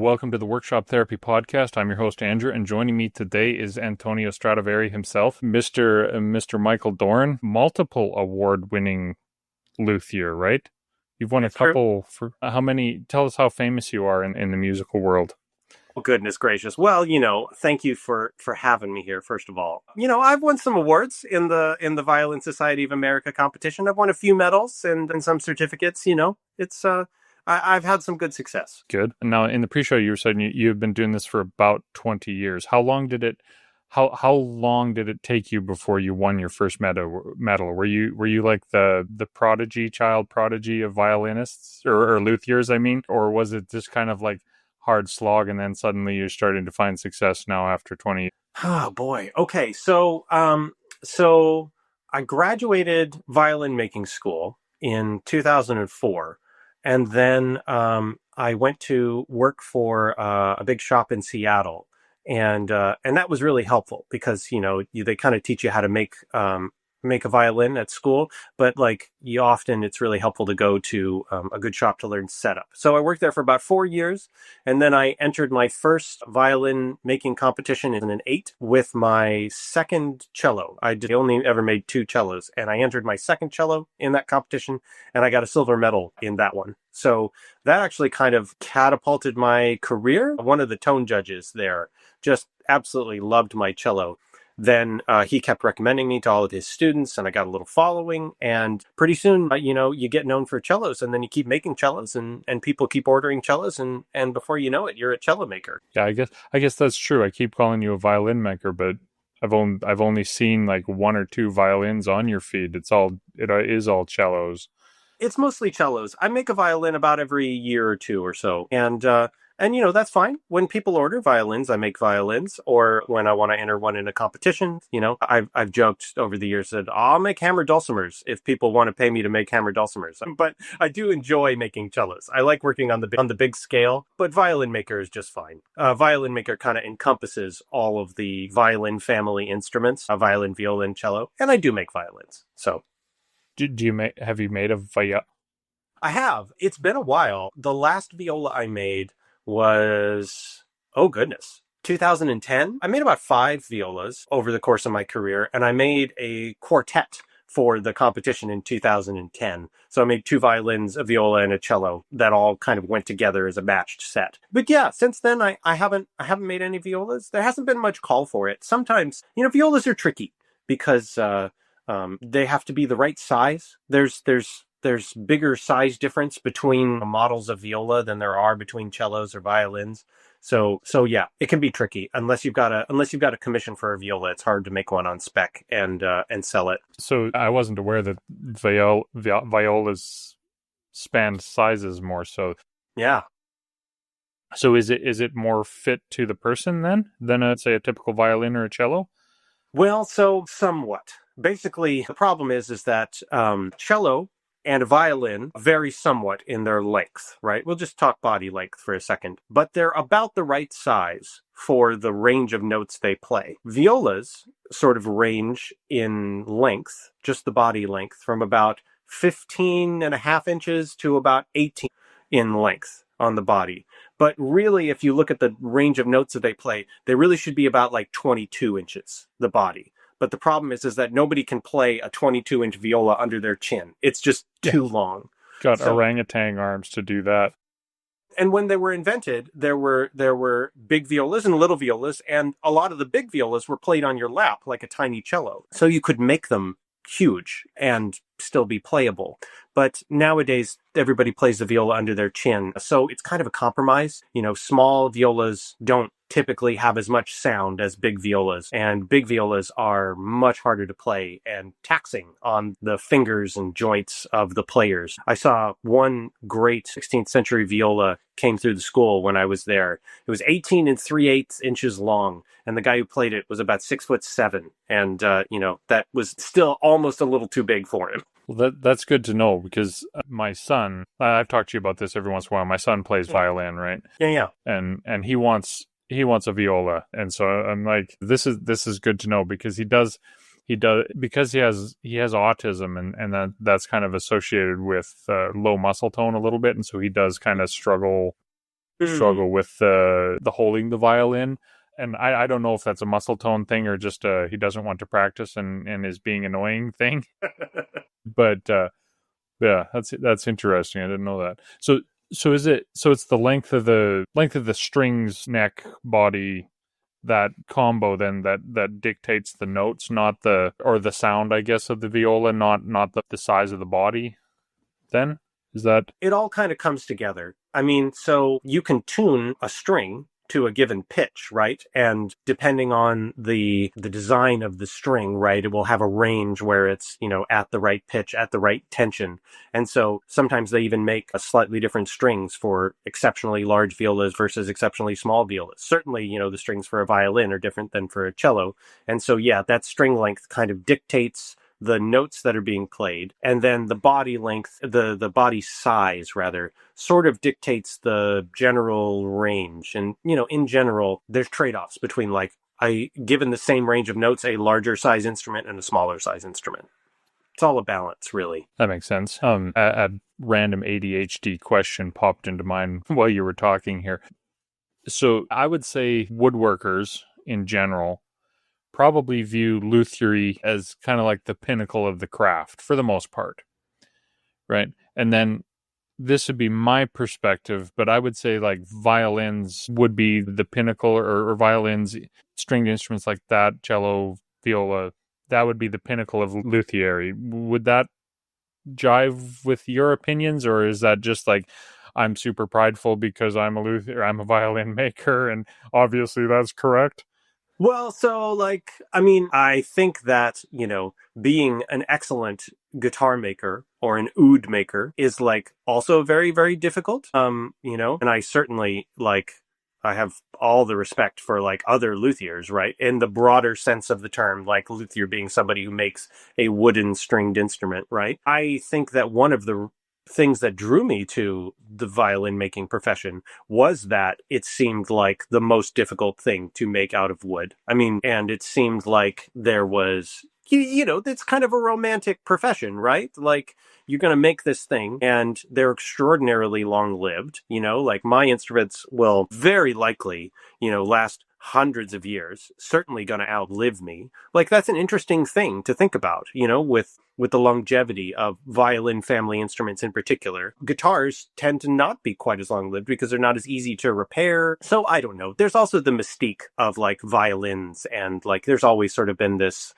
welcome to the Workshop Therapy Podcast. I'm your host, Andrew, and joining me today is Antonio Stradivari himself, Mr. Michael Doran, multiple award-winning luthier, right? You've won It's a true. couple for how many? Tell us how famous you are in the musical world. Oh, goodness gracious. Well, thank you for having me here, first of all. I've won some awards in the Violin Society of America competition. I've won a few medals and some certificates, It's I've had some good success. Good. Now, in the pre-show, you were saying you've been doing this for about 20 years. How long did it take you before you won your first medal? Were you like the child prodigy of violinists or luthiers, I mean? Or was it just kind of like hard slog and then suddenly you're starting to find success now after 20 years? Oh boy. Okay. So I graduated violin making school in 2004, and then I went to work for a big shop in Seattle, and that was really helpful because they kind of teach you how to make a violin at school, but like it's really helpful to go to a good shop to learn setup. So I worked there for about 4 years, and then I entered my first violin making competition in an 8 with my second cello. I only ever made 2 cellos, and I entered my second cello in that competition, and I got a silver medal in that one. So that actually kind of catapulted my career. One of the tone judges there just absolutely loved my cello. Then he kept recommending me to all of his students, and I got a little following. And pretty soon, you get known for cellos, and then you keep making cellos, and people keep ordering cellos, and before you know it, you're a cello maker. Yeah, I guess that's true. I keep calling you a violin maker, but I've only seen like 1 or 2 violins on your feed. It is all cellos. It's mostly cellos. I make a violin about every year or two or so, and that's fine. When people order violins, I make violins, or when I want to enter one in a competition, I've joked over the years that I'll make hammer dulcimers if people want to pay me to make hammer dulcimers. But I do enjoy making cellos. I like working on the big scale, but violin maker is just fine. Violin maker kind of encompasses all of the violin family instruments: a violin, violin, cello, and I do make violins. So. Have you made a viola? I have. It's been a while. The last viola I made was, oh goodness, 2010. I made about 5 violas over the course of my career, and I made a quartet for the competition in 2010. So I made 2 violins, a viola, and a cello that all kind of went together as a matched set. But yeah, since then I haven't made any violas. There hasn't been much call for it. Sometimes, violas are tricky because they have to be the right size. There's bigger size difference between models of viola than there are between cellos or violins. So yeah, it can be tricky unless you've got a commission for a viola. It's hard to make one on spec and sell it. So I wasn't aware that violas spanned sizes more. So Yeah. so is it more fit to the person then than say a typical violin or a cello? Well, so somewhat. Basically, the problem is that cello and a violin vary somewhat in their length, right? We'll just talk body length for a second, but they're about the right size for the range of notes they play. Violas sort of range in length, just the body length, from about 15.5 inches to about 18 in length on the body. But really, if you look at the range of notes that they play, they really should be about like 22 inches, the body. But the problem is that nobody can play a 22-inch viola under their chin. It's just too long. Got So, orangutan arms to do that. and when they were invented, there were big violas and little violas, and a lot of the big violas were played on your lap like a tiny cello. So you could make them huge and still be playable. But nowadays, everybody plays the viola under their chin. So it's kind of a compromise. Small violas don't typically have as much sound as big violas, and big violas are much harder to play and taxing on the fingers and joints of the players. I saw one great 16th century viola came through the school when I was there. It was 18 and 3/8 inches long, and the guy who played it was about 6'7", and that was still almost a little too big for him. Well, that's good to know because my son, I've talked to you about this every once in a while. My son plays violin, right? Yeah. And he wants a viola, and so I'm like, this is good to know because he does because he has autism, and that's kind of associated with low muscle tone a little bit, and so he does kind of struggle Mm. struggle with the holding the violin. And I don't know if that's a muscle tone thing or just he doesn't want to practice and is being annoying thing. But yeah, that's interesting. I didn't know that. So is it so it's the length of the strings, neck, body, that combo then that dictates the notes, not the or the sound, I guess, of the viola, not the size of the body. Then is that It all kind of comes together. I mean, so you can tune a string to a given pitch, right? And depending on the design of the string, right, it will have a range where it's, at the right pitch, at the right tension. And so sometimes they even make a slightly different strings for exceptionally large violas versus exceptionally small violas. Certainly, the strings for a violin are different than for a cello. And so yeah, that string length kind of dictates the notes that are being played, and then the body length, the body size rather, sort of dictates the general range. And in general, there's trade-offs between like given the same range of notes, a larger size instrument and a smaller size instrument. It's all a balance, really. that makes sense? A random ADHD question popped into mind while you were talking here. So I would say woodworkers in general probably view luthiery as kind of like the pinnacle of the craft for the most part, right? And then this would be my perspective, but I would say like violins would be the pinnacle, or violins, stringed instruments like that, cello, viola, that would be the pinnacle of luthiery. Would that jive with your opinions, or is that just like I'm super prideful because I'm a luthier, I'm a violin maker, and obviously that's correct? Well, so like, I mean, I think that, being an excellent guitar maker or an oud maker is like also very, very difficult. And I certainly like, I have all the respect for like other luthiers, right? In the broader sense of the term, like luthier being somebody who makes a wooden stringed instrument, right? I think that one of the things that drew me to the violin making profession was that it seemed like the most difficult thing to make out of wood. I mean, and it seemed like there was, it's kind of a romantic profession, right? Like, you're going to make this thing and they're extraordinarily long lived. Like my instruments will very likely, last hundreds of years, certainly going to outlive me. Like, that's an interesting thing to think about, with the longevity of violin family instruments in particular. Guitars tend to not be quite as long lived because they're not as easy to repair. So I don't know. There's also the mystique of like violins, and like there's always sort of been this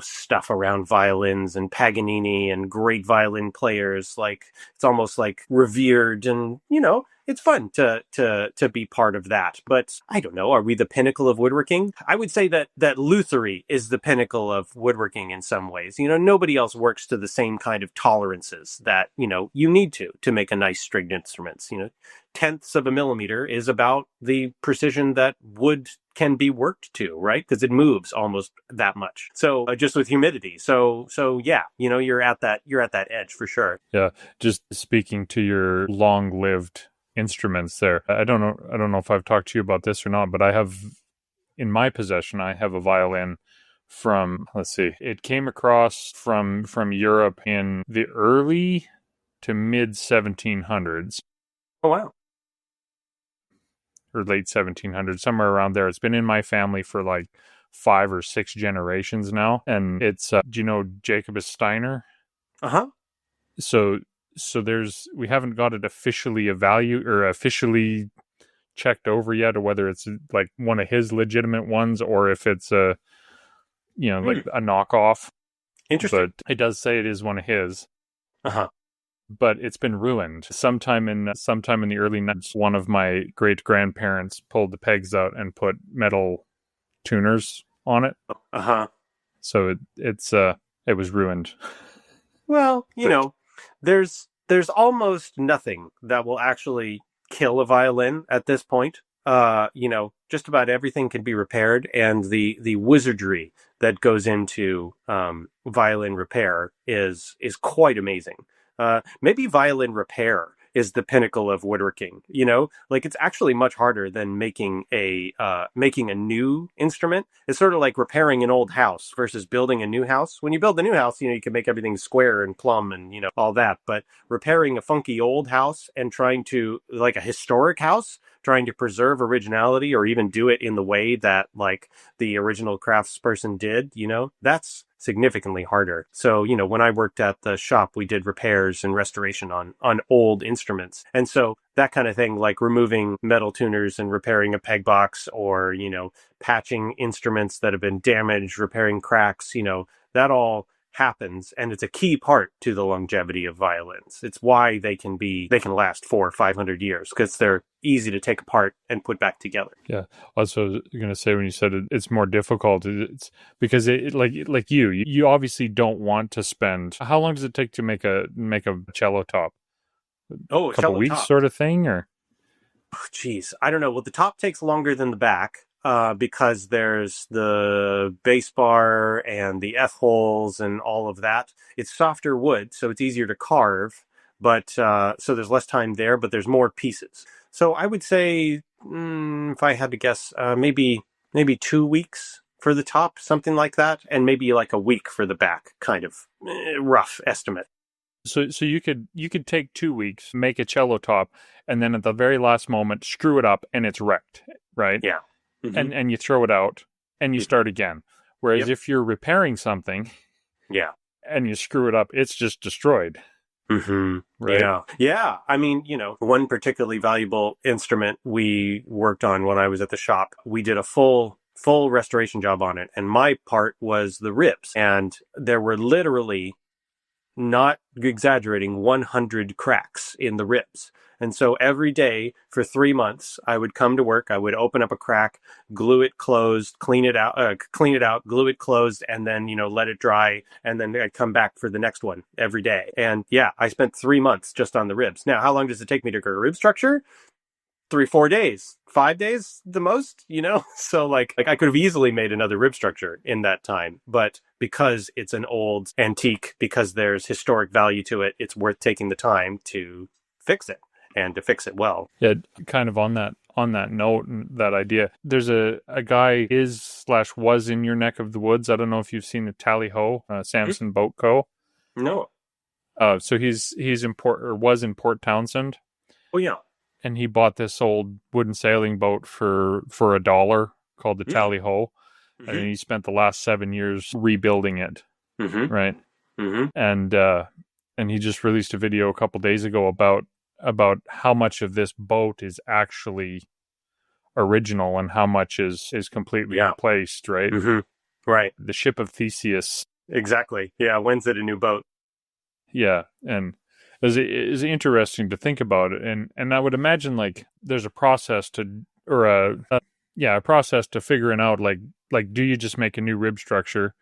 stuff around violins and Paganini and great violin players. Like it's almost like revered, and it's fun to be part of that. But I don't know. Are we the pinnacle of woodworking? I would say that luthery is the pinnacle of woodworking in some ways. Nobody else works to the same kind of tolerances that you need to make a nice stringed instruments. Tenths of a millimeter is about the precision that wood can be worked to, right? Because it moves almost that much. So just with humidity. So yeah, you're at that edge for sure. Yeah, just speaking to your long-lived instruments there. I don't know if I've talked to you about this or not, but I have in my possession, I have a violin from, let's see, it came across from Europe in the early to mid 1700s, Oh wow. or late 1700s, somewhere around there. It's been in my family for like 5 or 6 generations now, and it's do you know Jacobus Steiner? Uh-huh. So there's we haven't got it officially evaluated or officially checked over yet, or whether it's like one of his legitimate ones or if it's a like Hmm. a knockoff. Interesting. But it does say it is one of his. Uh-huh. But it's been ruined. Sometime in the early 90s, one of my great grandparents pulled the pegs out and put metal tuners on it. Uh-huh. So it was ruined. Well, But there's almost nothing that will actually kill a violin at this point. Just about everything can be repaired, and the wizardry that goes into violin repair is quite amazing. Maybe violin repair is the pinnacle of woodworking. Like it's actually much harder than making a new instrument. It's sort of like repairing an old house versus building a new house. When you build a new house, you can make everything square and plumb and all that. But repairing a funky old house and trying to, like a historic house, trying to preserve originality or even do it in the way that like the original craftsperson did, that's significantly harder. So, when I worked at the shop, we did repairs and restoration on old instruments. And so that kind of thing, like removing metal tuners and repairing a peg box, or, patching instruments that have been damaged, repairing cracks, that all happens, and it's a key part to the longevity of violins. It's why they can last 400 or 500 years, because they're easy to take apart and put back together. Yeah. Also, I was going to say, when you said it's more difficult, it's because like you obviously don't want to spend. How long does it take to make a cello top? Oh, A a couple cello weeks, top. sort of thing, or? Geez, I don't know. Well, the top takes longer than the back, because there's the bass bar and the F holes and all of that. It's softer wood, so it's easier to carve, but so there's less time there, but there's more pieces. So I would say, if I had to guess, maybe 2 weeks for the top, something like that, and maybe like a week for the back, kind of rough estimate. So you could take 2 weeks, make a cello top, and then at the very last moment screw it up and it's wrecked, right? Yeah. Mm-hmm. And you throw it out and you start again. Whereas Yep. if you're repairing something Yeah. and you screw it up, it's just destroyed, Mm-hmm. right? Yeah. Yeah. I mean, one particularly valuable instrument we worked on when I was at the shop, we did a full restoration job on it. And my part was the ribs. And there were literally, not exaggerating, 100 cracks in the ribs. And so every day for 3 months, I would come to work, I would open up a crack, glue it closed, clean it out, glue it closed, and then, let it dry. And then I'd come back for the next one every day. And yeah, I spent 3 months just on the ribs. Now, how long does it take me to grow a rib structure? 3 4 days, 5 days the most, so like I could have easily made another rib structure in that time, but because it's an old antique, because there's historic value to it, it's worth taking the time to fix it, and to fix it well. Yeah, kind of on that note and that idea. There's a guy was in your neck of the woods. I don't know if you've seen the Tally Ho, Samson Boat Co. No. So he's in was in Port Townsend. Oh yeah. And he bought this old wooden sailing boat for $1 called the Tally Ho, and he spent the last 7 years rebuilding it, Mm-hmm. right? Mm-hmm. And he just released a video a couple days ago about how much of this boat is actually original and how much is completely replaced, right? Mm-hmm. Right. The ship of Theseus. Exactly. Yeah. When's it a new boat? Yeah, and is interesting to think about it, and I would imagine like there's a process to, or a process to figuring out like do you just make a new rib structure,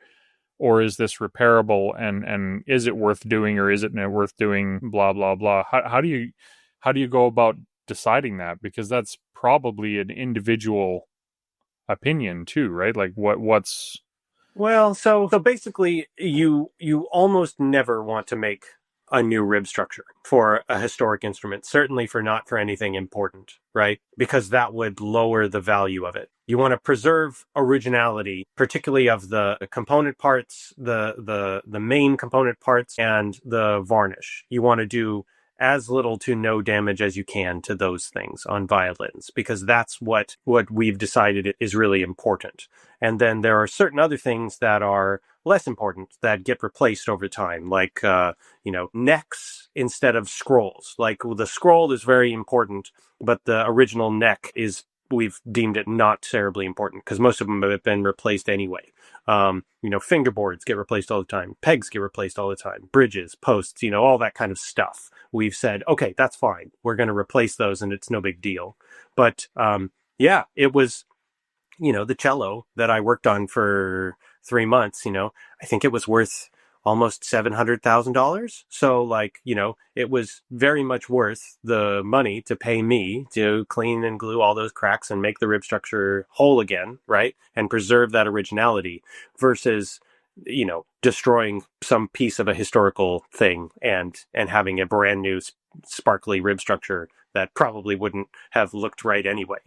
or is this repairable, and is it worth doing, or is it not worth doing, blah blah blah. How do you go about deciding that, because that's probably an individual opinion too, right? Like what's Well, so basically, you almost never want to make a new rib structure for a historic instrument, certainly not for anything important, right? Because that would lower the value of it. You want to preserve originality, particularly of the component parts, the main component parts, and the varnish. You want to do as little to no damage as you can to those things on violins, because that's what we've decided is really important. And then there are certain other things that are less important that get replaced over time, like, necks instead of scrolls. Like the scroll is very important, but the original neck we've deemed it not terribly important, because most of them have been replaced anyway. Fingerboards get replaced all the time. Pegs get replaced all the time. Bridges, posts, all that kind of stuff. We've said, okay, that's fine. We're going to replace those and it's no big deal. But, it was, the cello that I worked on for 3 months, I think it was worth almost $700,000. So it was very much worth the money to pay me to clean and glue all those cracks and make the rib structure whole again, right? And preserve that originality, versus, destroying some piece of a historical thing and having a brand new sparkly rib structure that probably wouldn't have looked right anyway.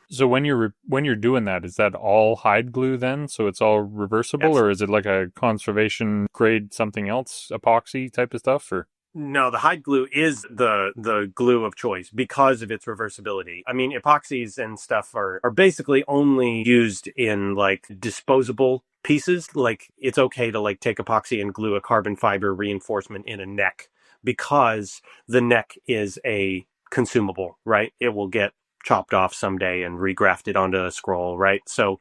So when you're doing that, is that all hide glue then? So it's all reversible, Yes. or is it like a conservation grade something else, epoxy type of stuff? Or No, the hide glue is the glue of choice because of its reversibility. I mean, epoxies and stuff are basically only used in like disposable pieces. Like it's okay to like take epoxy and glue a carbon fiber reinforcement in a neck because the neck is a consumable, right? It will get chopped off someday and regrafted onto a scroll, right? So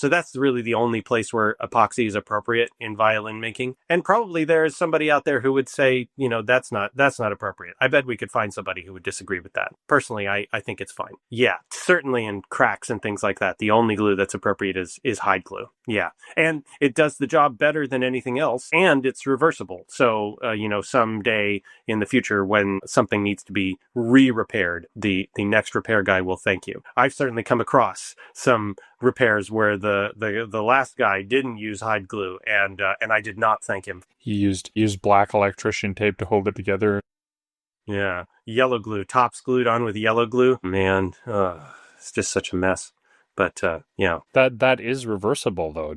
that's really the only place where epoxy is appropriate in violin making. And probably there is somebody out there who would say, that's not appropriate. I bet we could find somebody who would disagree with that. Personally, I think it's fine. Yeah, certainly in cracks and things like that, the only glue that's appropriate is hide glue. Yeah, and it does the job better than anything else, and it's reversible. So someday in the future when something needs to be re-repaired, the next repair guy will thank you. I've certainly come across some repairs where the last guy didn't use hide glue and I did not thank him. he used black electrician tape to hold it together. Yeah, yellow glue, tops glued on with yellow glue. Man, it's just such a mess. But That is reversible though.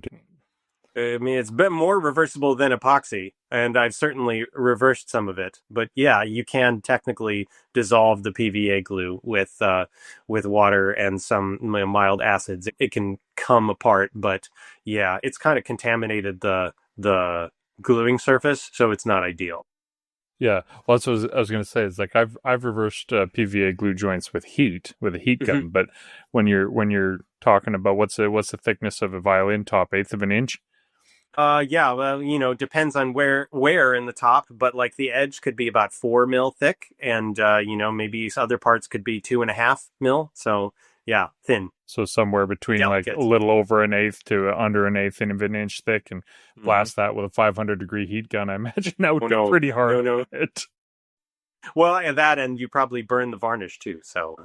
I mean, it's a bit more reversible than epoxy, and I've certainly reversed some of it. But yeah, you can technically dissolve the PVA glue with water and some mild acids. It can come apart, but yeah, it's kind of contaminated the gluing surface, so it's not ideal. Yeah, well, that's what I was going to say. Is like I've reversed PVA glue joints with a heat Mhm. gun. But when you're talking about what's the thickness of a violin top, eighth of an inch. Yeah, well, depends on where in the top, but like the edge could be about 4 mil thick, and maybe other parts could be 2.5 mil. So yeah, thin, So somewhere between like a delicate. little over an eighth to under an eighth of an inch thick, and Hmm. blast that with a 500-degree heat gun. I imagine that would Oh be no, pretty hard no, to no. hit. Well, and that, and you probably burn the varnish too. So.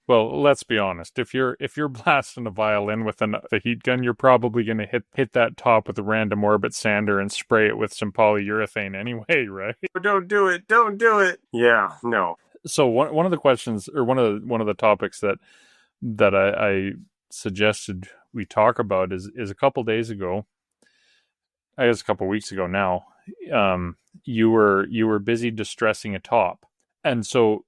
Well, let's be honest. If you're blasting a violin with a heat gun, you're probably going to hit that top with a random orbit sander and spray it with some polyurethane anyway, right? Don't do it. Don't do it. Yeah, no. So one of the questions, or one of the topics that I suggested we talk about is a couple days ago. I guess a couple weeks ago now. You were busy distressing a top, and so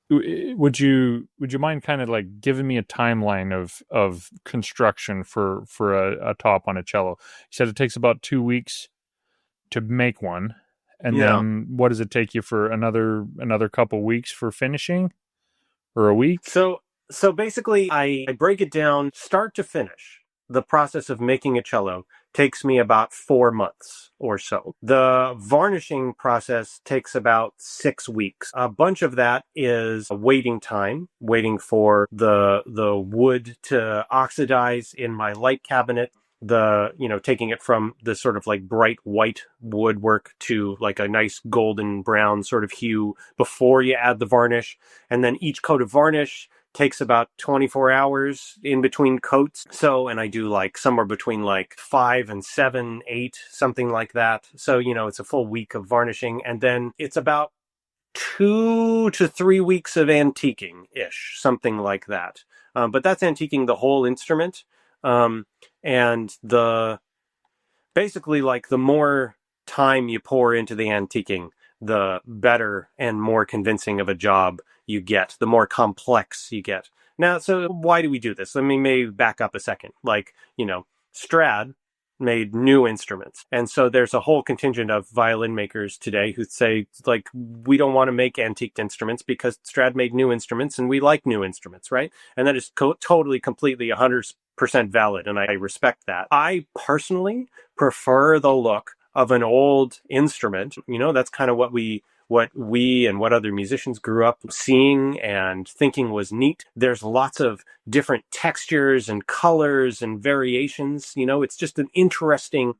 would you mind kind of like giving me a timeline of construction for a top on a cello? You said it takes about 2 weeks to make one, and Yeah. then what does it take you for another couple weeks for finishing, or a week? So basically, I break it down start to finish. The process of making a cello takes me about 4 months or so. The varnishing process takes about 6 weeks. A bunch of that is waiting time, waiting for the wood to oxidize in my light cabinet. Taking it from the sort of like bright white woodwork to like a nice golden brown sort of hue before you add the varnish. And then each coat of varnish takes about 24 hours in between coats. So, and I do like somewhere between like 5 and 7, 8, something like that. So, it's a full week of varnishing. And then it's about 2 to 3 weeks of antiquing ish, something like that. But that's antiquing the whole instrument. And basically, like the more time you pour into the antiquing, the better and more convincing of a job you get, the more complex you get. Now, so why do we do this? Let me maybe back up a second. Like, Strad made new instruments. And so there's a whole contingent of violin makers today who say, like, we don't want to make antiqued instruments because Strad made new instruments and we like new instruments, right? And that is totally, completely 100% valid. And I respect that. I personally prefer the look of an old instrument. That's kind of what we and what other musicians grew up seeing and thinking was neat. There's lots of different textures and colors and variations. It's just an interesting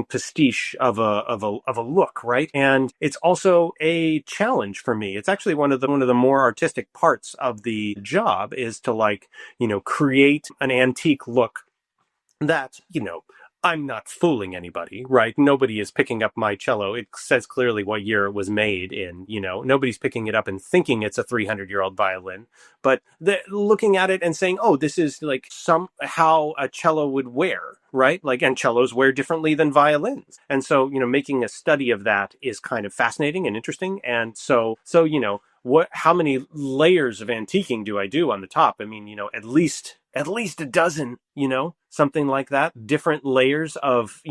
pastiche of a look, right? And it's also a challenge for me. It's actually one of the more artistic parts of the job is to create an antique look that I'm not fooling anybody, right? Nobody is picking up my cello. It says clearly what year it was made in, nobody's picking it up and thinking it's a 300-year-old violin, but looking at it and saying, oh, this is like somehow a cello would wear, right? Like, and cellos wear differently than violins. And so, making a study of that is kind of fascinating and interesting. And how many layers of antiquing do I do on the top? I mean, at least a dozen, something like that. Different layers of,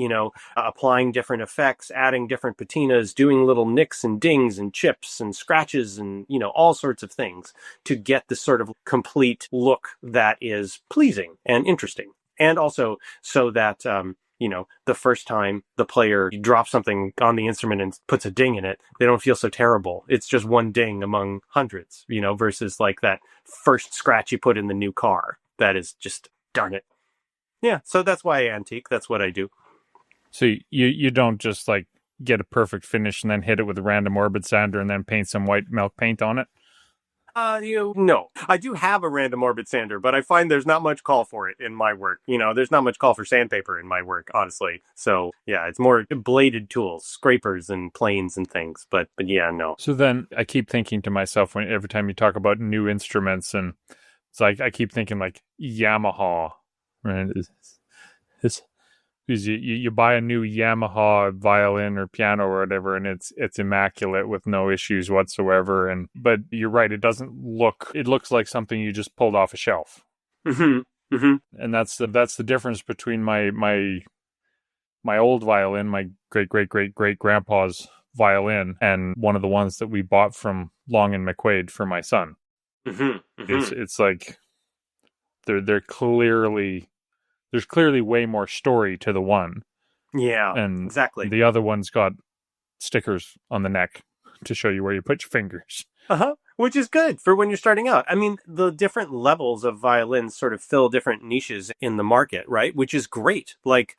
applying different effects, adding different patinas, doing little nicks and dings and chips and scratches and, all sorts of things to get the sort of complete look that is pleasing and interesting. And also so that, the first time the player drops something on the instrument and puts a ding in it, they don't feel so terrible. It's just one ding among hundreds, versus like that first scratch you put in the new car. That is just, darn it. Yeah, so that's why I antique. That's what I do. So you don't just like get a perfect finish and then hit it with a random orbit sander and then paint some white milk paint on it? No. I do have a random orbit sander, but I find there's not much call for it in my work. There's not much call for sandpaper in my work, honestly. So yeah, it's more bladed tools, scrapers and planes and things. But yeah, no. So then I keep thinking to myself every time you talk about new instruments, and it's like I keep thinking like Yamaha, right? It's because you buy a new Yamaha violin or piano or whatever, and it's immaculate with no issues whatsoever. But you're right, it doesn't look. It looks like something you just pulled off a shelf. Mm-hmm. Mm-hmm. And that's the difference between my old violin, my great grandpa's violin, and one of the ones that we bought from Long and McQuaid for my son. Mm-hmm. Mm-hmm. It's like they're clearly. There's clearly way more story to the one. Yeah, and exactly. The other one's got stickers on the neck to show you where you put your fingers. Uh-huh. Which is good for when you're starting out. I mean, the different levels of violins sort of fill different niches in the market, right? Which is great. Like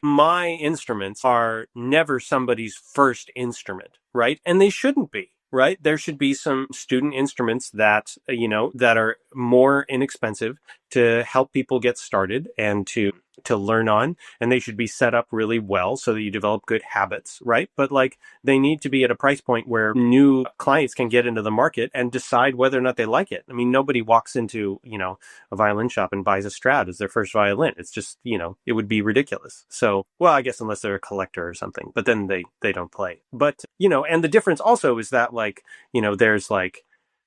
my instruments are never somebody's first instrument, right? And they shouldn't be. Right? There should be some student instruments that, that are more inexpensive to help people get started and to learn on, and they should be set up really well so that you develop good habits, right? But like they need to be at a price point where new clients can get into the market and decide whether or not they like it. I mean, nobody walks into, a violin shop and buys a Strat as their first violin. It's just, it would be ridiculous. So, well, I guess unless they're a collector or something, but then they don't play. But, and the difference also is that like, there's like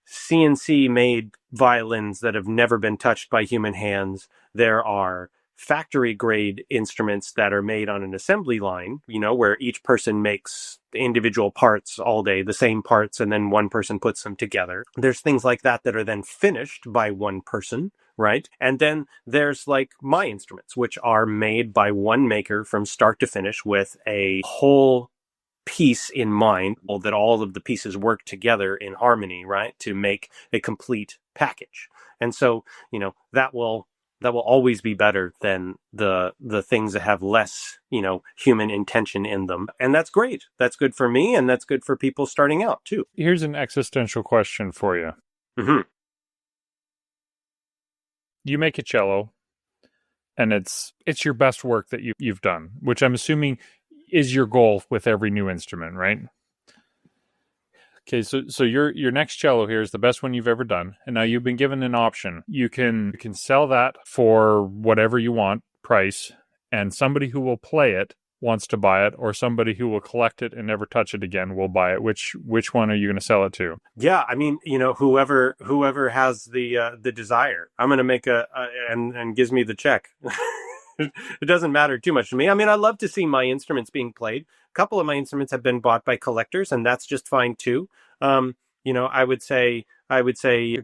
CNC made violins that have never been touched by human hands. There are factory grade instruments that are made on an assembly line, where each person makes individual parts all day, the same parts, and then one person puts them together. There's things like that that are then finished by one person, right? And then there's like my instruments, which are made by one maker from start to finish with a whole piece in mind, that all of the pieces work together in harmony, right, to make a complete package. And so, that will always be better than the things that have less, human intention in them. And that's great. That's good for me, and that's good for people starting out too. Here's an existential question for you. Mm-hmm. You make a cello, and it's your best work that you've done, which I'm assuming is your goal with every new instrument, right? Okay, so your next cello here is the best one you've ever done, and now you've been given an option. You can sell that for whatever you want price, and somebody who will play it wants to buy it, or somebody who will collect it and never touch it again will buy it. Which one are you going to sell it to? Yeah, I mean, whoever has the desire, I'm going to make and gives me the check. It doesn't matter too much to me. I mean, I love to see my instruments being played. A couple of my instruments have been bought by collectors, and that's just fine too. I would say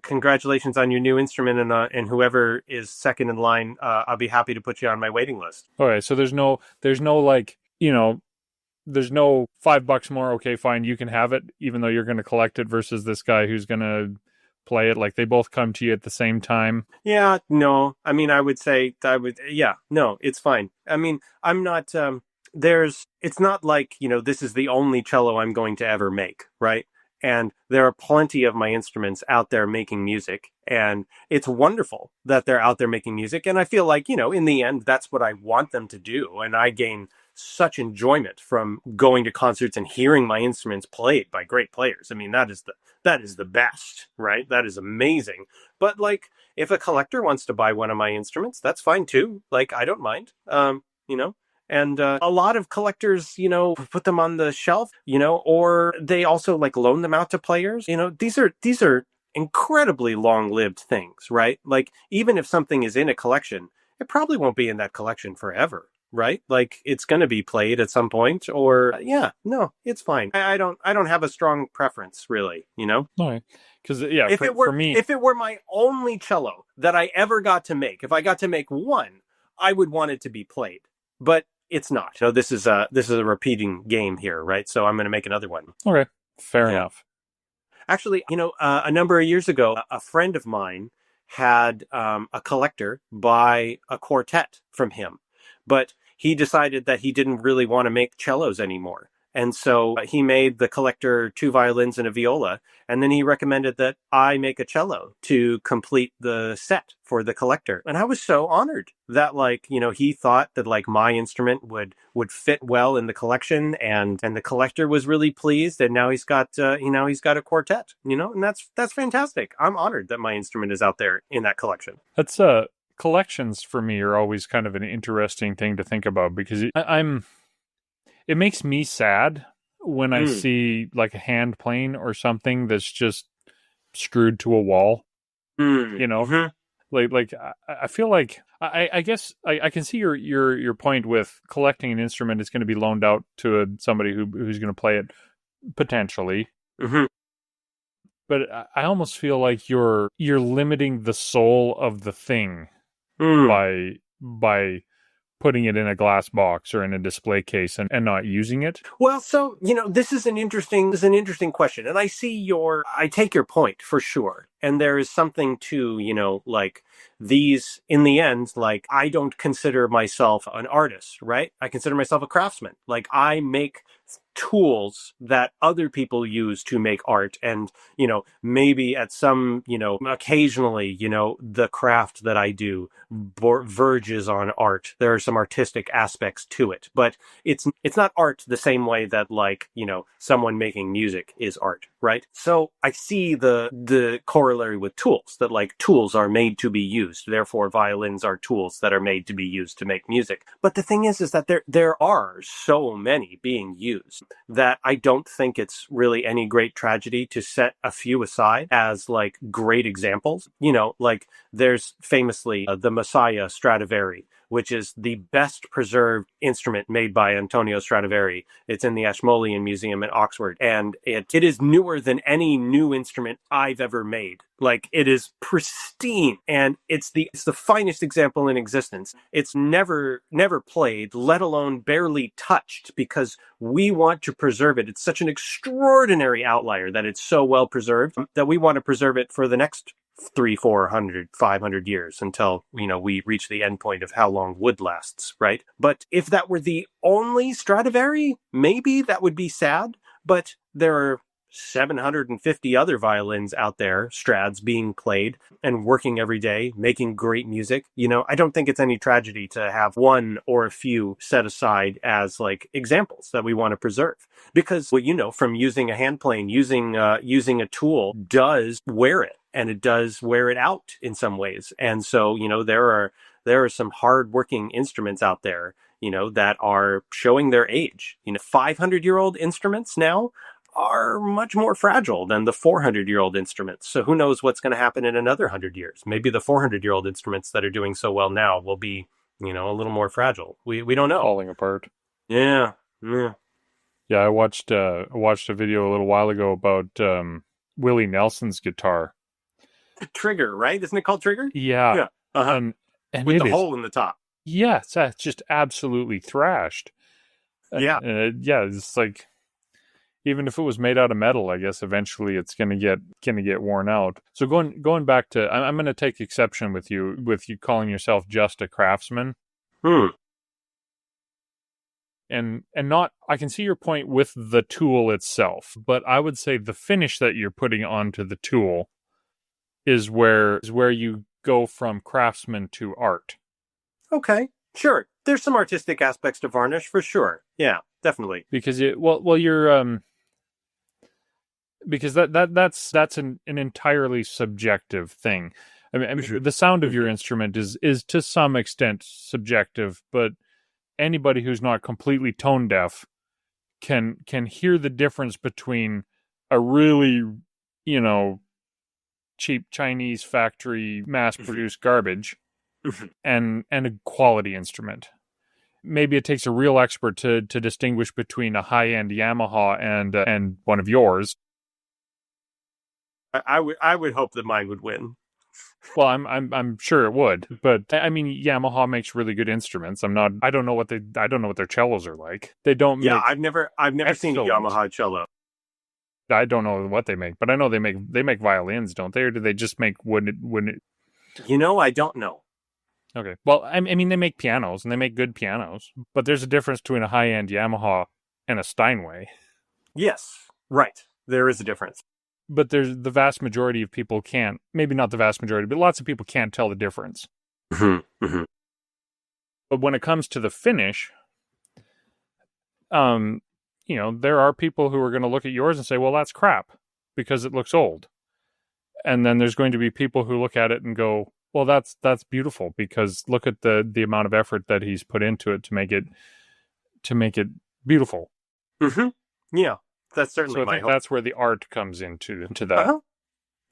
congratulations on your new instrument, and whoever is second in line, I'll be happy to put you on my waiting list. Okay, so there's no like, there's no $5 more. Okay, fine, you can have it, even though you're going to collect it, versus this guy who's going to play it. Like they both come to you at the same time. Yeah, no. I mean, yeah, no, it's fine. I mean, I'm not, it's not like, this is the only cello I'm going to ever make, right? And there are plenty of my instruments out there making music. And it's wonderful that they're out there making music. And I feel like, in the end, that's what I want them to do. And I gain such enjoyment from going to concerts and hearing my instruments played by great players. I mean, that is the best, right? That is amazing. But like, if a collector wants to buy one of my instruments, that's fine too. Like, I don't mind. You know, and a lot of collectors, put them on the shelf, or they also like loan them out to players. These are incredibly long-lived things, right? Like, even if something is in a collection, it probably won't be in that collection forever, right? Like, it's going to be played at some point, or yeah, no, it's fine. I don't have a strong preference, really. No, because yeah, If it for were me, if it were my only cello that I ever got to make, if I got to make one, I would want it to be played. But it's not. So this is a repeating game here, right? So I'm going to make another one. okay, fair Yeah. enough. Actually, a number of years ago, a friend of mine had a collector buy a quartet from him, but he decided that he didn't really want to make cellos anymore. And so he made the collector two violins and a viola, and then he recommended that I make a cello to complete the set for the collector. And I was so honored that, like, he thought that like my instrument would fit well in the collection, and the collector was really pleased, and now he's got he's got a quartet, and that's fantastic. I'm honored that my instrument is out there in that collection. That's collections for me are always kind of an interesting thing to think about because it makes me sad when I see like a hand plane or something that's just screwed to a wall. Mm-hmm. Like I feel like I guess I can see your point with collecting an instrument is going to be loaned out to somebody who's going to play it potentially. Mm-hmm. But I almost feel like you're limiting the soul of the thing Mm. by putting it in a glass box or in a display case and not using it. Well, so, this is an interesting question. And I take your point for sure. And there is something to, like, these, in the end, like, I don't consider myself an artist, right? I consider myself a craftsman. Like, I make tools that other people use to make art. And, maybe at some, occasionally, the craft that I do verges on art. There are some artistic aspects to it, but it's not art the same way that, like, someone making music is art, right? So I see the corollary with tools, that like tools are made to be used, therefore violins are tools that are made to be used to make music. But the thing is that there are so many being used that I don't think it's really any great tragedy to set a few aside as like great examples. Like, there's famously the Messiah Stradivari, which is the best preserved instrument made by Antonio Stradivari. It's in the Ashmolean Museum in Oxford, and it is newer than any new instrument I've ever made. Like, it is pristine, and it's the finest example in existence. It's never played, let alone barely touched, because we want to preserve it. It's such an extraordinary outlier that it's so well preserved that we want to preserve it for the next 300, 400, 500 years until, we reach the end point of how long wood lasts, right? But if that were the only Stradivari, maybe that would be sad, but there are 750 other violins out there, Strads, being played and working every day, making great music. I don't think it's any tragedy to have one or a few set aside as like examples that we want to preserve. Because, well, from using a hand plane, using a tool does wear it, and it does wear it out in some ways. And so, there are some hard-working instruments out there, that are showing their age. 500-year-old instruments now are much more fragile than the 400-year-old instruments. So who knows what's going to happen in another 100 years? Maybe the 400-year-old instruments that are doing so well now will be, a little more fragile. We don't know. Falling apart. Yeah. Yeah. Yeah, I watched a video a little while ago about Willie Nelson's guitar. Trigger, right? Isn't it called Trigger? Yeah. Yeah. Uh-huh. And With it the is, hole in the top. yes, that's just absolutely thrashed. Yeah. Yeah, it's like, even if it was made out of metal, I guess eventually it's gonna get worn out. So going back to, I'm gonna take exception with you calling yourself just a craftsman. Hmm. and not, I can see your point with the tool itself, but I would say the finish that you're putting onto the tool is where you go from craftsman to art. Okay, sure. There's some artistic aspects to varnish for sure. Yeah, definitely. Because you're because that's an entirely subjective thing. Sure. The sound of your instrument is to some extent subjective, but anybody who's not completely tone deaf can hear the difference between a really, you know, cheap Chinese factory mass produced garbage and a quality instrument. Maybe it takes a real expert to distinguish between a high end Yamaha and one of yours. I would hope that mine would win. Well, I'm sure it would, but I mean Yamaha makes really good instruments. I don't know what their cellos are like. They don't Yeah, make I've never seen a excellent. Yamaha cello. I don't know what they make, but I know they make violins, don't they? Or do they just make wooden? I don't know. Okay. Well, I mean they make pianos and they make good pianos, but there's a difference between a high end Yamaha and a Steinway. Yes, right. There is a difference. But there's the vast majority of people can't. Maybe not the vast majority, but lots of people can't tell the difference. But when it comes to the finish, there are people who are going to look at yours and say, "Well, that's crap," because it looks old. And then there's going to be people who look at it and go, "Well, that's beautiful because look at the amount of effort that he's put into it to make it beautiful." Yeah, that's So certainly I my think hope. that's where the art comes into that. Uh-huh.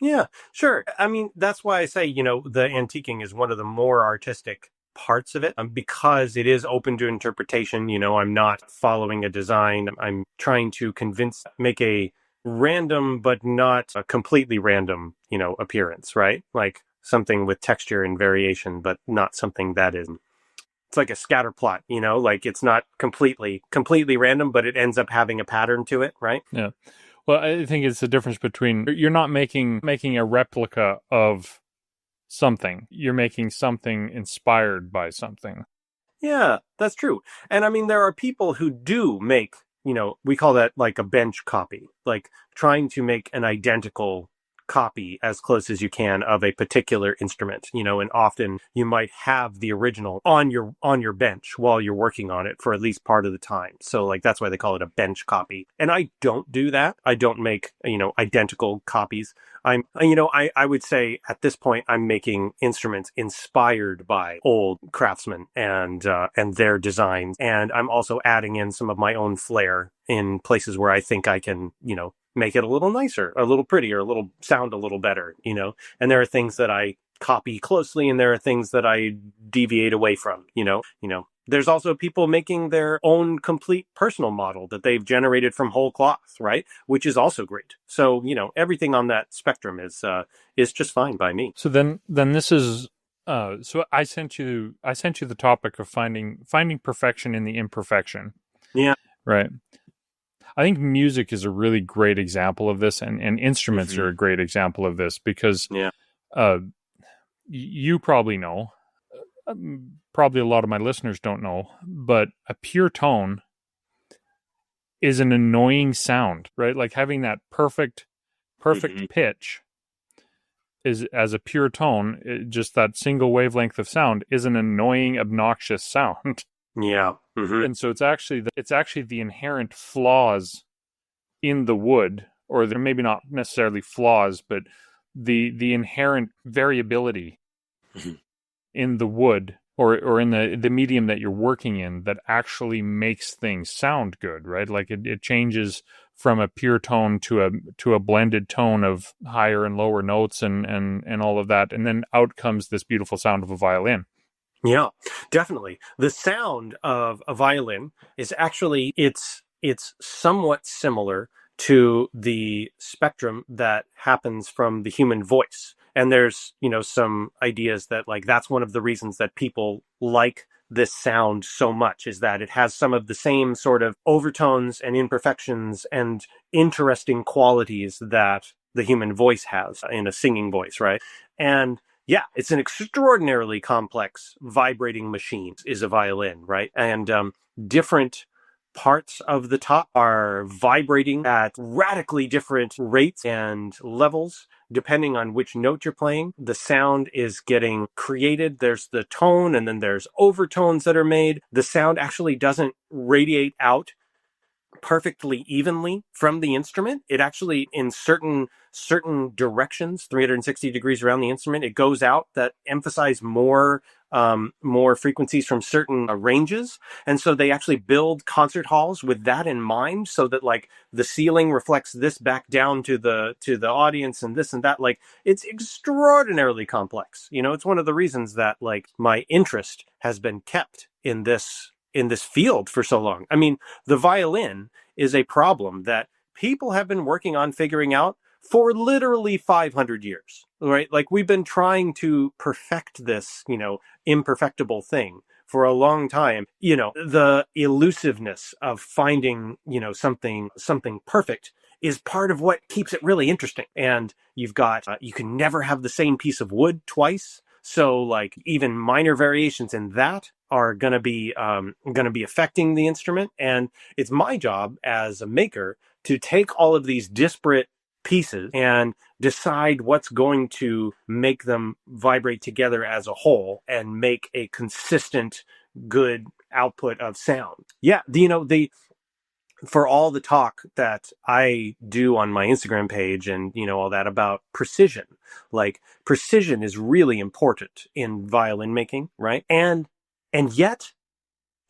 Yeah, sure. I mean, that's why I say, the antiquing is one of the more artistic parts of it because it is open to interpretation. I'm not following a design. I'm trying to make a random, but not a completely random, appearance, right? Like something with texture and variation, but not something that is. It's like a scatter plot, like it's not completely random, but it ends up having a pattern to it, right? Yeah. Well, I think it's the difference between you're not making a replica of something. You're making something inspired by something. Yeah, that's true. And I mean, there are people who do make, we call that like a bench copy, like trying to make an identical copy as close as you can of a particular instrument, and often you might have the original on your bench while you're working on it for at least part of the time. So like that's why they call it a bench copy. And I don't do that. I don't make, identical copies. I would say at this point I'm making instruments inspired by old craftsmen and their designs, and I'm also adding in some of my own flair in places where I think I can, make it a little nicer, a little prettier, sound a little better, And there are things that I copy closely, and there are things that I deviate away from, There's also people making their own complete personal model that they've generated from whole cloth, right? Which is also great. So, everything on that spectrum is just fine by me. So then this is so I sent you the topic of finding perfection in the imperfection. Yeah. Right. I think music is a really great example of this, and instruments are a great example of this because Yeah. You probably know, probably a lot of my listeners don't know, but a pure tone is an annoying sound, right? Like having that perfect pitch is as a pure tone, just that single wavelength of sound is an annoying, obnoxious sound. Yeah. And so it's actually the inherent flaws in the wood, or they're maybe not necessarily flaws, but the inherent variability in the wood or in the medium that you're working in that actually makes things sound good, right? Like it changes from a pure tone to a blended tone of higher and lower notes and all of that, and then out comes this beautiful sound of a violin. Yeah, definitely. The sound of a violin is actually it's somewhat similar to the spectrum that happens from the human voice. And there's, some ideas that like that's one of the reasons that people like this sound so much is that it has some of the same sort of overtones and imperfections and interesting qualities that the human voice has in a singing voice, right? And yeah, it's an extraordinarily complex vibrating machine is a violin, right? And different parts of the top are vibrating at radically different rates and levels depending on which note you're playing. The sound is getting created. There's the tone, and then there's overtones that are made. The sound actually doesn't radiate out perfectly evenly from the instrument. It actually, in certain directions, 360 degrees around the instrument, it goes out that emphasize more frequencies from certain ranges. And so they actually build concert halls with that in mind, so that like the ceiling reflects this back down to the audience, and this and that. Like, it's extraordinarily complex. It's one of the reasons that like my interest has been kept in this field for so long. I mean, the violin is a problem that people have been working on figuring out for literally 500 years, right? Like, we've been trying to perfect this, imperfectible thing for a long time. The elusiveness of finding, something perfect is part of what keeps it really interesting. And you've got, you can never have the same piece of wood twice. So like even minor variations in that are going to be affecting the instrument. And it's my job as a maker to take all of these disparate pieces and decide what's going to make them vibrate together as a whole and make a consistent, good output of sound. Yeah, the for all the talk that I do on my Instagram page and, all that about precision, like precision is really important in violin making, right? And yet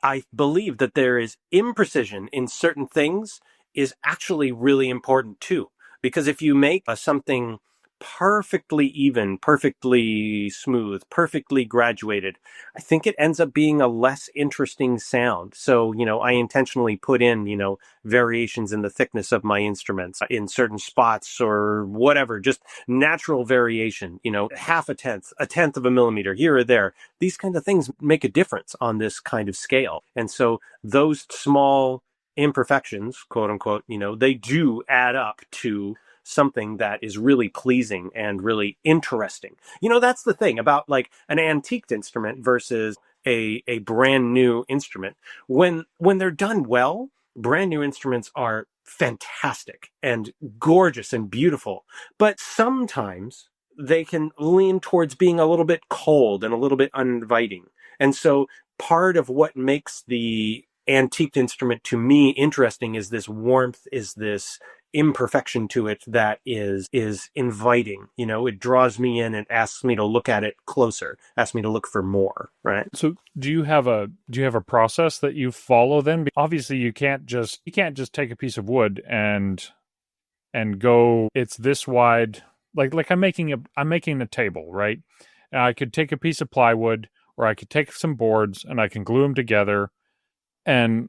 I believe that there is imprecision in certain things is actually really important too. Because if you make something perfectly even, perfectly smooth, perfectly graduated, I think it ends up being a less interesting sound. So, I intentionally put in, variations in the thickness of my instruments in certain spots or whatever, just natural variation, half a tenth of a millimeter here or there. These kind of things make a difference on this kind of scale. And so those small imperfections, quote unquote, they do add up to something that is really pleasing and really interesting. That's the thing about like an antiqued instrument versus a brand new instrument. When they're done well, brand new instruments are fantastic and gorgeous and beautiful, but sometimes they can lean towards being a little bit cold and a little bit uninviting. And so part of what makes the antiqued instrument to me interesting is this warmth, is this imperfection to it that is inviting. It draws me in and asks me to look at it closer, asks me to look for more, right? So do you have a process that you follow then? Obviously you can't just take a piece of wood and go, it's this wide. Like I'm making a table, right? And I could take a piece of plywood, or I could take some boards and I can glue them together, and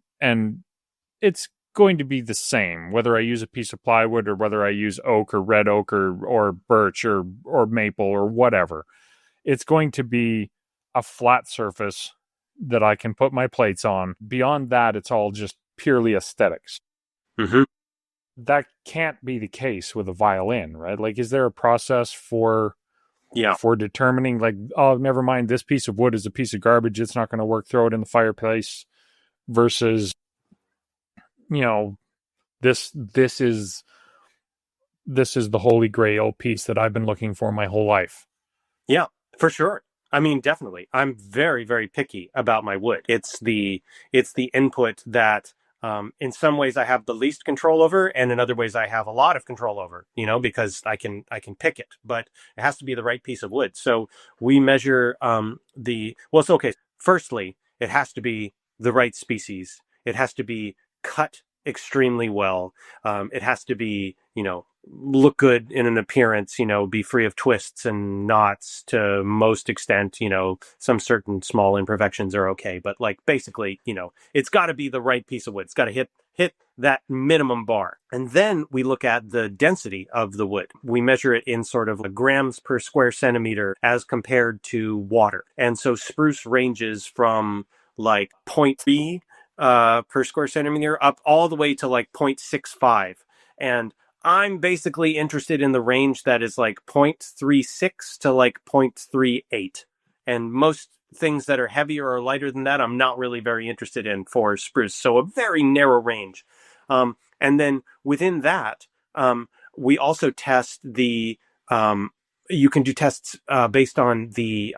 it's going to be the same whether I use a piece of plywood or whether I use oak or red oak or birch or maple or whatever. It's going to be a flat surface that I can put my plates on. Beyond that, it's all just purely aesthetics. Mm-hmm. That can't be the case with a violin, right? Like, is there a process for Yeah. determining, like, oh, never mind, this piece of wood is a piece of garbage, it's not going to work, throw it in the fireplace, versus, you know, this this is this is the holy grail piece that I've been looking for my whole life. Yeah, for sure. I mean, definitely. I'm very, very picky about my wood. It's the input that in some ways I have the least control over, and in other ways I have a lot of control over, because I can pick it, but it has to be the right piece of wood. So we measure it's okay. Firstly, it has to be the right species. It has to be cut extremely well. It has to be, look good in an appearance, be free of twists and knots to most extent. Some certain small imperfections are okay, but like basically, it's got to be the right piece of wood. It's got to hit that minimum bar. And then we look at the density of the wood. We measure it in sort of grams per square centimeter as compared to water. And so spruce ranges from like zero point 0.3 per square centimeter up all the way to like 0.65. And I'm basically interested in the range that is like 0.36 to like 0.38. And most things that are heavier or lighter than that, I'm not really very interested in for spruce. So a very narrow range. And then within that, we also test you can do tests based on the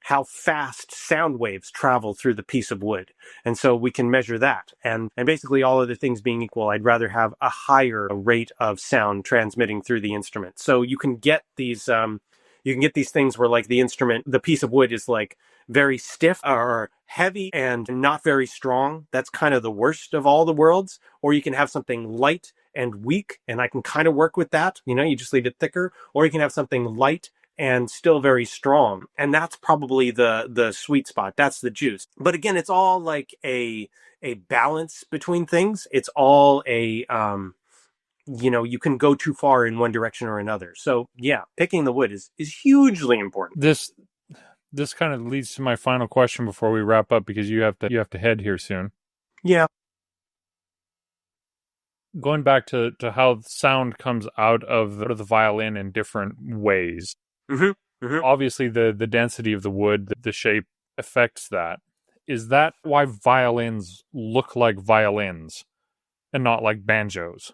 how fast sound waves travel through the piece of wood. And so we can measure that. And basically all other things being equal, I'd rather have a higher rate of sound transmitting through the instrument. So you can get these things where like the piece of wood is like very stiff or heavy and not very strong. That's kind of the worst of all the worlds. Or you can have something light and weak, and I can kind of work with that. You just leave it thicker. Or you can have something light and still very strong. And that's probably the sweet spot. That's the juice. But again, it's all like a balance between things. It's all you can go too far in one direction or another. So yeah, picking the wood is hugely important. This kind of leads to my final question before we wrap up, because you have to head here soon. Yeah. Going back to how sound comes out of the violin in different ways. Mm-hmm. Mm-hmm. Obviously, the density of the wood, the shape affects that. Is that why violins look like violins and not like banjos?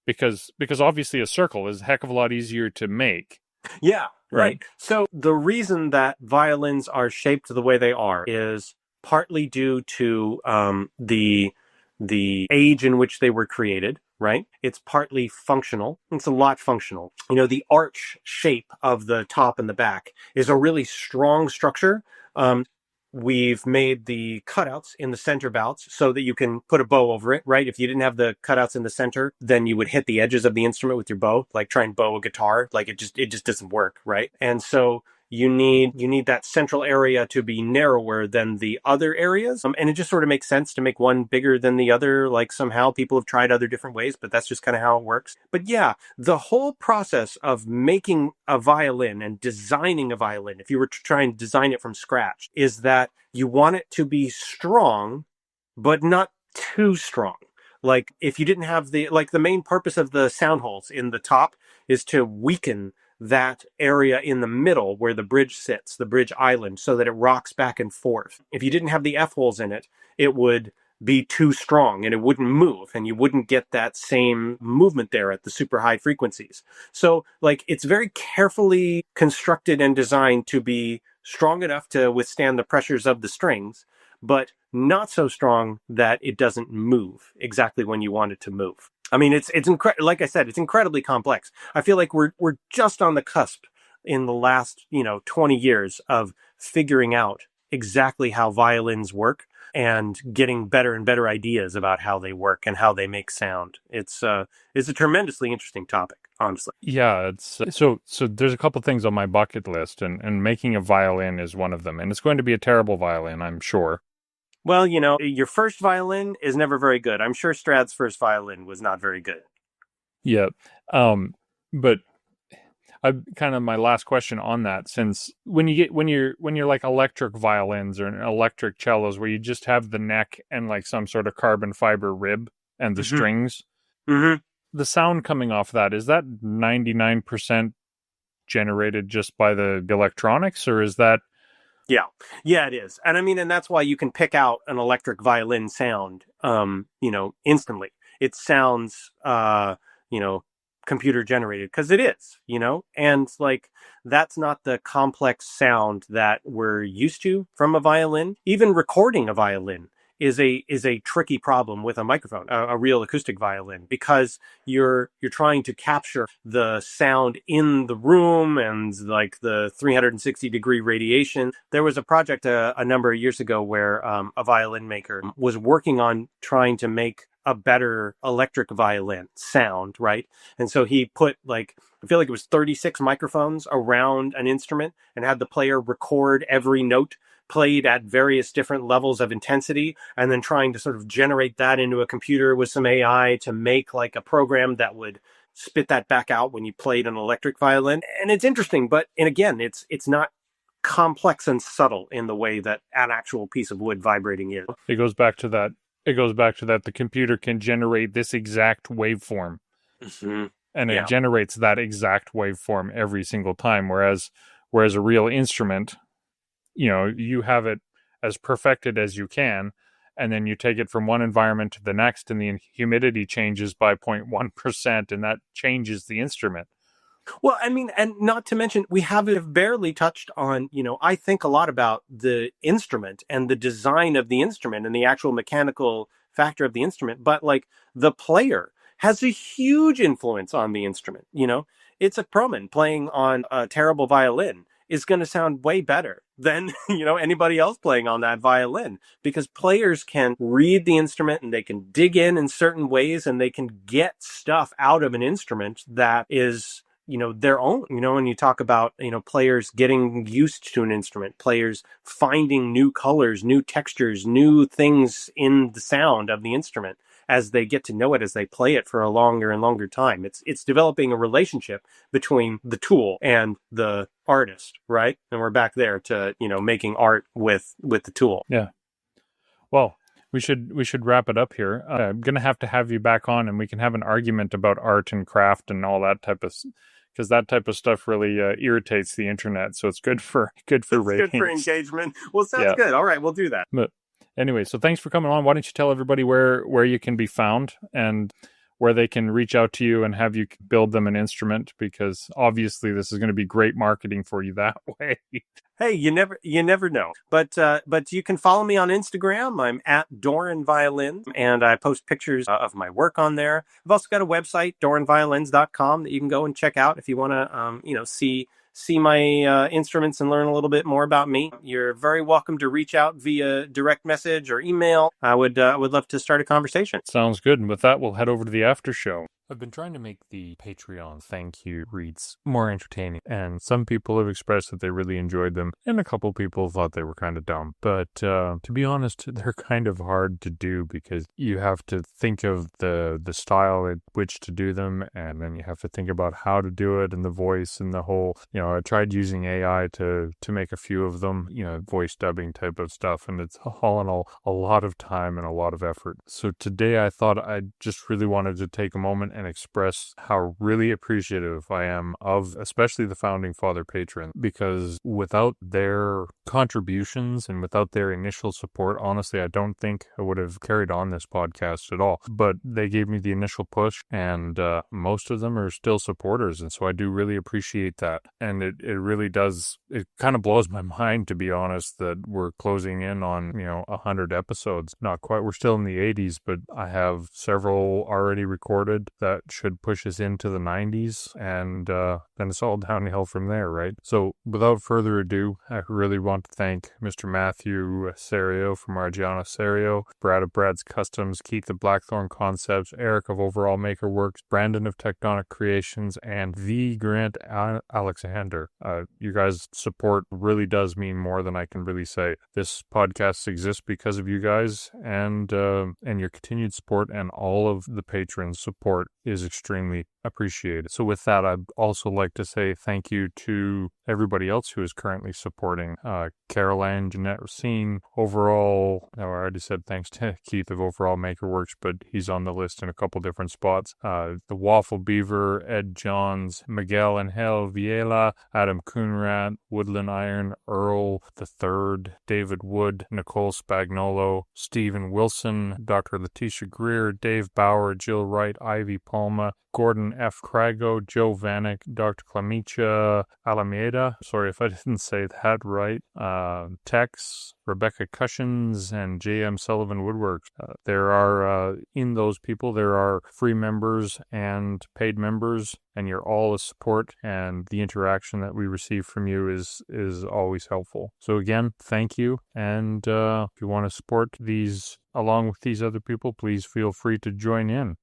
Because obviously a circle is a heck of a lot easier to make. Yeah, Right. So the reason that violins are shaped the way they are is partly due to the age in which they were created, right? It's partly functional. It's a lot functional. The arch shape of the top and the back is a really strong structure. We've made the cutouts in the center bouts so that you can put a bow over it, right? If you didn't have the cutouts in the center, then you would hit the edges of the instrument with your bow, like try and bow a guitar. Like it just doesn't work, right? And so you need that central area to be narrower than the other areas. And it just sort of makes sense to make one bigger than the other. Like somehow people have tried other different ways, but that's just kind of how it works. But yeah, the whole process of making a violin and designing a violin, if you were to try and design it from scratch, is that you want it to be strong, but not too strong. Like if you didn't have the main purpose of the sound holes in the top is to weaken that area in the middle where the bridge sits, the bridge island, so that it rocks back and forth. If you didn't have the F holes in it, it would be too strong and it wouldn't move and you wouldn't get that same movement there at the super high frequencies. So like it's very carefully constructed and designed to be strong enough to withstand the pressures of the strings, but not so strong that it doesn't move exactly when you want it to move. I mean, like I said, it's incredibly complex. I feel like we're just on the cusp in the last 20 years of figuring out exactly how violins work and getting better and better ideas about how they work and how they make sound. It's a tremendously interesting topic, honestly. Yeah, it's so there's a couple things on my bucket list, and making a violin is one of them, and it's going to be a terrible violin, I'm sure. Well, your first violin is never very good. I'm sure Strad's first violin was not very good. Yeah. But I kind of my last question on that, since when you're like electric violins or electric cellos where you just have the neck and like some sort of carbon fiber rib and the strings, the sound coming off that, is that 99% generated just by the electronics, or is that? Yeah, it is. And I mean, and that's why you can pick out an electric violin sound, instantly. It sounds, computer generated because it is, and like that's not the complex sound that we're used to from a violin. Even recording a violin is a tricky problem with a microphone, a real acoustic violin, because you're trying to capture the sound in the room and like the 360-degree radiation. There was a project a number of years ago where a violin maker was working on trying to make a better electric violin sound, right? And so he put I feel like it was 36 microphones around an instrument and had the player record every note played at various different levels of intensity, and then trying to sort of generate that into a computer with some AI to make like a program that would spit that back out when you played an electric violin. And it's interesting, but and again, it's not complex and subtle in the way that an actual piece of wood vibrating is. It goes back to that. The computer can generate this exact waveform. And it generates that exact waveform every single time, whereas a real instrument, you have it as perfected as you can, and then you take it from one environment to the next, and the humidity changes by 0.1%, and that changes the instrument. Well, I mean, and not to mention, we have barely touched on, I think a lot about the instrument and the design of the instrument and the actual mechanical factor of the instrument, but like the player has a huge influence on the instrument. It's a proman playing on a terrible violin is going to sound way better than, anybody else playing on that violin, because players can read the instrument and they can dig in certain ways, and they can get stuff out of an instrument that is their own. When you talk about players getting used to an instrument, players finding new colors, new textures, new things in the sound of the instrument as they get to know it, as they play it for a longer and longer time. It's developing a relationship between the tool and the artist, right? And we're back there to making art with the tool. Yeah. Well, we should wrap it up here. I'm gonna have to have you back on, and we can have an argument about art and craft and all that type of, because that type of stuff really irritates the internet. So it's good for It's ratings. good for engagement. Well, sounds good. All right, we'll do that. But anyway, so thanks for coming on. Why don't you tell everybody where you can be found and where they can reach out to you and have you build them an instrument, because obviously this is going to be great marketing for you that way. Hey, you never know. But you can follow me on Instagram. I'm at Doran Violin, and I post pictures of my work on there. I've also got a website, doranviolins.com, that you can go and check out if you want to see my instruments and learn a little bit more about me. You're very welcome to reach out via direct message or email. I would love to start a conversation. Sounds good. And with that, we'll head over to the after show. I've been trying to make the Patreon thank you reads more entertaining, and some people have expressed that they really enjoyed them, and a couple people thought they were kind of dumb. But to be honest, they're kind of hard to do, because you have to think of the style at which to do them, and then you have to think about how to do it, and the voice, and the whole, I tried using AI to make a few of them, voice dubbing type of stuff, and it's all in all a lot of time and a lot of effort. So today I thought I just really wanted to take a moment and express how really appreciative I am of especially the founding father patron, because without their contributions and without their initial support, honestly, I don't think I would have carried on this podcast at all. But they gave me the initial push, and most of them are still supporters, and so I do really appreciate that. And it really does, it kind of blows my mind, to be honest, that we're closing in on 100 episodes. Not quite, we're still in the 80s, but I have several already recorded that should push us into the 90s, and then it's all downhill from there, right? So without further ado, I really want to thank Mr. Matthew Serio from Argiano Serio, Brad of Brad's Customs, Keith of Blackthorn Concepts, Eric of Overall Maker Works, Brandon of Tectonic Creations, and the Grant Alexander. You guys' support really does mean more than I can really say. This podcast exists because of you guys, and your continued support, and all of the patrons' support is extremely appreciated. So with that, I'd also like to say thank you to everybody else who is currently supporting. Caroline, Jeanette Racine, Overall, I already said thanks to Keith of Overall Makerworks, but he's on the list in a couple different spots. The Waffle Beaver, Ed Johns, Miguel Angel Viela, Adam Coonrat, Woodland Iron, Earl the Third, David Wood, Nicole Spagnolo, Stephen Wilson, Dr. Letitia Greer, Dave Bauer, Jill Wright, Ivy Palma, Gordon F. Crago, Joe Vanek, Dr. Clamicha Alameda, sorry if I didn't say that right, Tex, Rebecca Cushions, and J.M. Sullivan Woodworks. There are, in those people, there are free members and paid members, and you're all a support, and the interaction that we receive from you is always helpful. So again, thank you, and if you want to support these along with these other people, please feel free to join in.